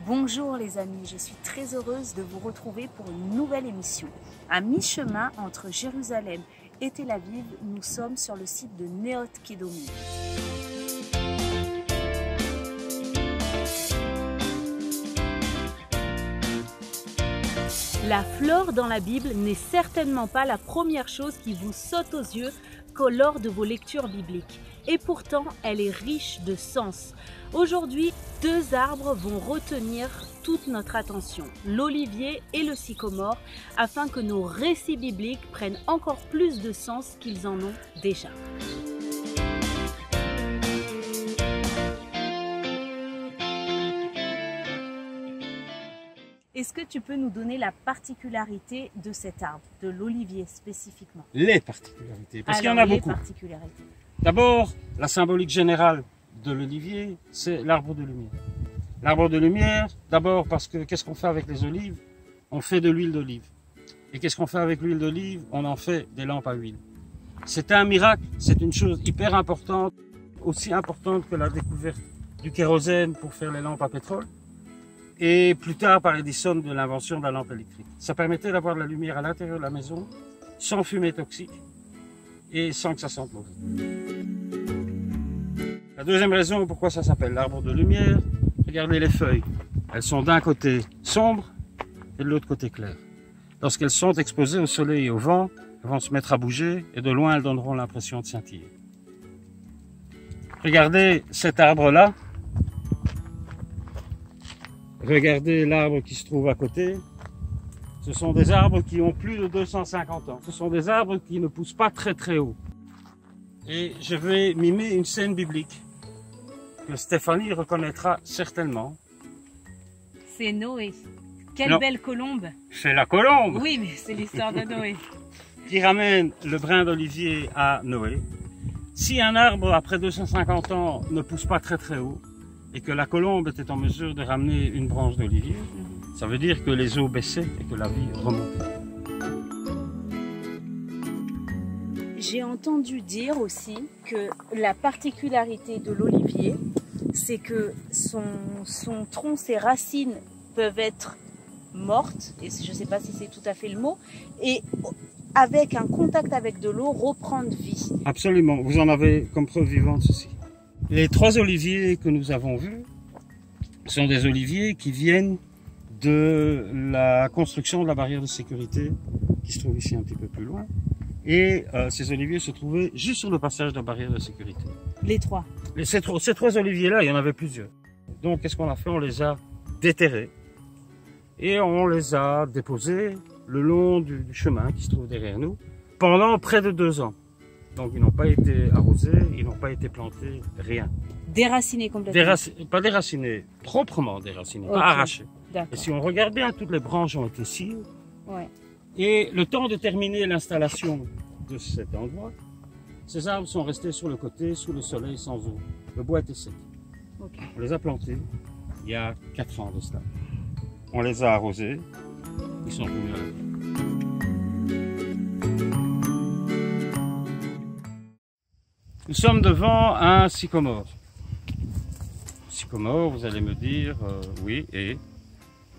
Bonjour les amis, je suis très heureuse de vous retrouver pour une nouvelle émission. À mi-chemin entre Jérusalem et Tel Aviv, nous sommes sur le site de Neot Kedomim. La flore dans la Bible n'est certainement pas la première chose qui vous saute aux yeux lors de vos lectures bibliques. Et pourtant, elle est riche de sens. Aujourd'hui, deux arbres vont retenir toute notre attention, l'olivier et le sycomore, afin que nos récits bibliques prennent encore plus de sens qu'ils en ont déjà. Est-ce que tu peux nous donner la particularité de cet arbre, de l'olivier spécifiquement? Les particularités, parce qu'il y en a beaucoup. D'abord, la symbolique générale de l'olivier, c'est l'arbre de lumière. L'arbre de lumière, d'abord parce que qu'est-ce qu'on fait avec les olives? On fait de l'huile d'olive. Et qu'est-ce qu'on fait avec l'huile d'olive? On en fait des lampes à huile. C'est un miracle, c'est une chose hyper importante, aussi importante que la découverte du kérosène pour faire les lampes à pétrole. Et plus tard par Edison de l'invention de la lampe électrique. Ça permettait d'avoir de la lumière à l'intérieur de la maison, sans fumée toxique et sans que ça sente mauvais. La deuxième raison pourquoi ça s'appelle l'arbre de lumière, regardez les feuilles. Elles sont d'un côté sombres et de l'autre côté claires. Lorsqu'elles sont exposées au soleil et au vent, elles vont se mettre à bouger et de loin elles donneront l'impression de scintiller. Regardez cet arbre-là. Regardez l'arbre qui se trouve à côté. Ce sont des arbres qui ont plus de 250 ans. Ce sont des arbres qui ne poussent pas très très haut. Et je vais mimer une scène biblique que Stéphanie reconnaîtra certainement. C'est Noé. Quelle belle colombe! C'est la colombe! Oui, mais c'est l'histoire de Noé. Qui ramène le brin d'olivier à Noé. Si un arbre après 250 ans ne pousse pas très très haut, et que la colombe était en mesure de ramener une branche d'olivier, ça veut dire que les eaux baissaient et que la vie remontait. J'ai entendu dire aussi que la particularité de l'olivier, c'est que son tronc, ses racines peuvent être mortes, et je ne sais pas si c'est tout à fait le mot, et avec un contact avec de l'eau, reprendre vie. Absolument, vous en avez comme preuve vivante ceci. Les trois oliviers que nous avons vus sont des oliviers qui viennent de la construction de la barrière de sécurité qui se trouve ici un petit peu plus loin. Et ces oliviers se trouvaient juste sur le passage de la barrière de sécurité. Les trois? Ces trois oliviers-là, il y en avait plusieurs. Donc qu'est-ce qu'on a fait? On les a déterrés et on les a déposés le long du chemin qui se trouve derrière nous pendant près de 2 ans. Donc ils n'ont pas été arrosés, ils n'ont pas été plantés, rien. Déracinés complètement? Pas déracinés, proprement déracinés, okay. Pas arrachés. Et si on regarde bien, toutes les branches ont été sciées. Ouais. Et le temps de terminer l'installation de cet endroit, ces arbres sont restés sur le côté, sous le soleil, sans eau. Le bois était sec. Okay. On les a plantés il y a 4 ans de cela. On les a arrosés, ils sont venus à la vie. Nous sommes devant un sycomore. Sycomore, vous allez me dire, oui, et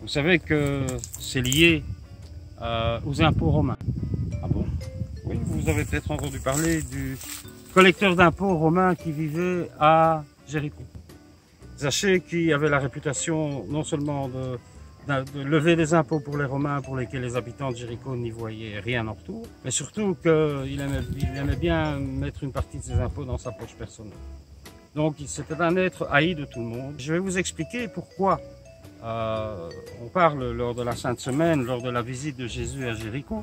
vous savez que c'est lié aux impôts romains. Ah bon? Oui, vous avez peut-être entendu parler du collecteur d'impôts romain qui vivait à Jéricho. Zachée qui avait la réputation non seulement de lever des impôts pour les Romains pour lesquels les habitants de Jéricho n'y voyaient rien en retour, mais surtout qu'il aimait bien mettre une partie de ses impôts dans sa poche personnelle. Donc c'était un être haï de tout le monde. Je vais vous expliquer pourquoi on parle lors de la Sainte Semaine, lors de la visite de Jésus à Jéricho,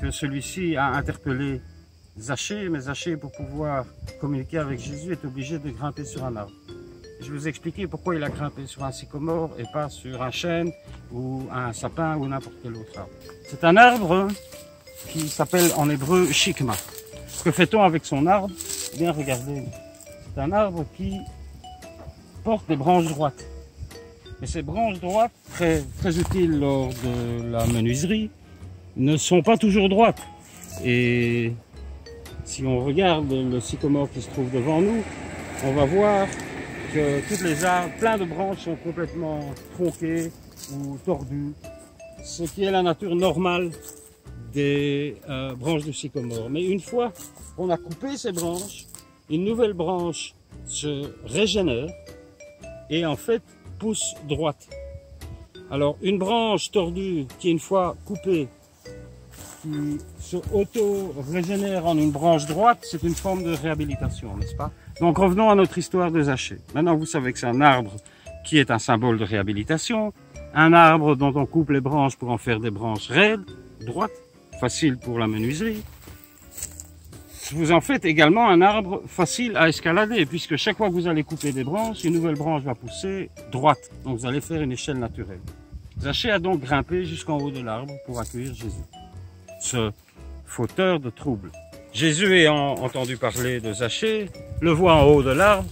que celui-ci a interpellé Zachée, mais Zachée, pour pouvoir communiquer avec Jésus, est obligé de grimper sur un arbre. Je vais vous expliquer pourquoi il a grimpé sur un sycomore et pas sur un chêne ou un sapin ou n'importe quel autre arbre. C'est un arbre qui s'appelle en hébreu shikma. Que fait-on avec son arbre? Eh bien, regardez, c'est un arbre qui porte des branches droites. Mais ces branches droites, très utiles lors de la menuiserie, ne sont pas toujours droites. Et si on regarde le sycomore qui se trouve devant nous, on va voir que toutes les arbres, plein de branches sont complètement tronquées ou tordues, ce qui est la nature normale des branches de sycomore. Mais une fois qu'on a coupé ces branches, une nouvelle branche se régénère et en fait pousse droite. Alors une branche tordue qui une fois coupée, qui se auto-régénère en une branche droite, c'est une forme de réhabilitation, n'est-ce pas? Donc revenons à notre histoire de Zachée. Maintenant vous savez que c'est un arbre qui est un symbole de réhabilitation, un arbre dont on coupe les branches pour en faire des branches raides, droites, faciles pour la menuiserie. Vous en faites également un arbre facile à escalader, puisque chaque fois que vous allez couper des branches, une nouvelle branche va pousser droite. Donc vous allez faire une échelle naturelle. Zachée a donc grimpé jusqu'en haut de l'arbre pour accueillir Jésus, ce fauteur de troubles. Jésus ayant entendu parler de Zachée, le voit en haut de l'arbre.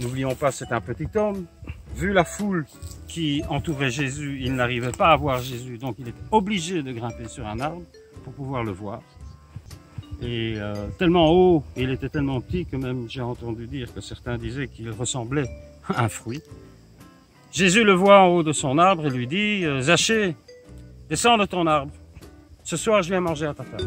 N'oublions pas, c'est un petit homme. Vu la foule qui entourait Jésus, il n'arrivait pas à voir Jésus, donc il est obligé de grimper sur un arbre pour pouvoir le voir. Et tellement haut, il était tellement petit que même j'ai entendu dire que certains disaient qu'il ressemblait à un fruit. Jésus le voit en haut de son arbre et lui dit « Zachée, descends de ton arbre. Ce soir, je viens manger à ta table. »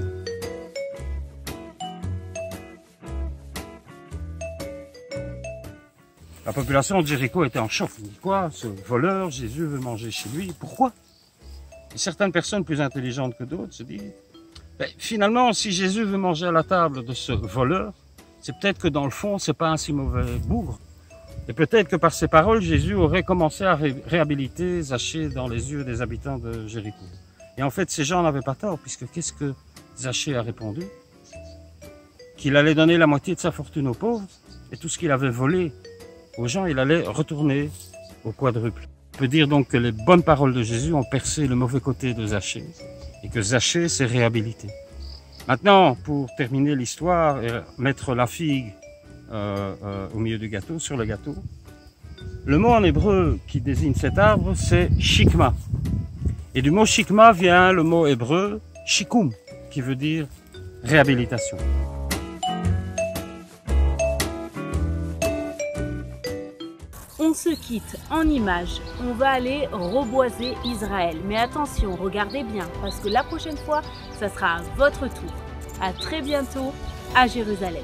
La population de Jéricho était en choc. Il dit quoi? Ce voleur, Jésus veut manger chez lui. Pourquoi? Et certaines personnes plus intelligentes que d'autres se disent finalement, si Jésus veut manger à la table de ce voleur, c'est peut-être que dans le fond, c'est pas un si mauvais bougre. Et peut-être que par ses paroles, Jésus aurait commencé à réhabiliter Zachée dans les yeux des habitants de Jéricho. Et en fait, ces gens n'avaient pas tort, puisque qu'est-ce que Zachée a répondu? Qu'il allait donner la moitié de sa fortune aux pauvres, et tout ce qu'il avait volé aux gens, il allait retourner au quadruple. On peut dire donc que les bonnes paroles de Jésus ont percé le mauvais côté de Zachée, et que Zachée s'est réhabilité. Maintenant, pour terminer l'histoire et mettre la figue au milieu du gâteau, sur le gâteau, le mot en hébreu qui désigne cet arbre, c'est shikma. Et du mot shikma vient le mot hébreu shikum, qui veut dire réhabilitation. On se quitte en images, on va aller reboiser Israël. Mais attention, regardez bien, parce que la prochaine fois, ça sera à votre tour. À très bientôt à Jérusalem.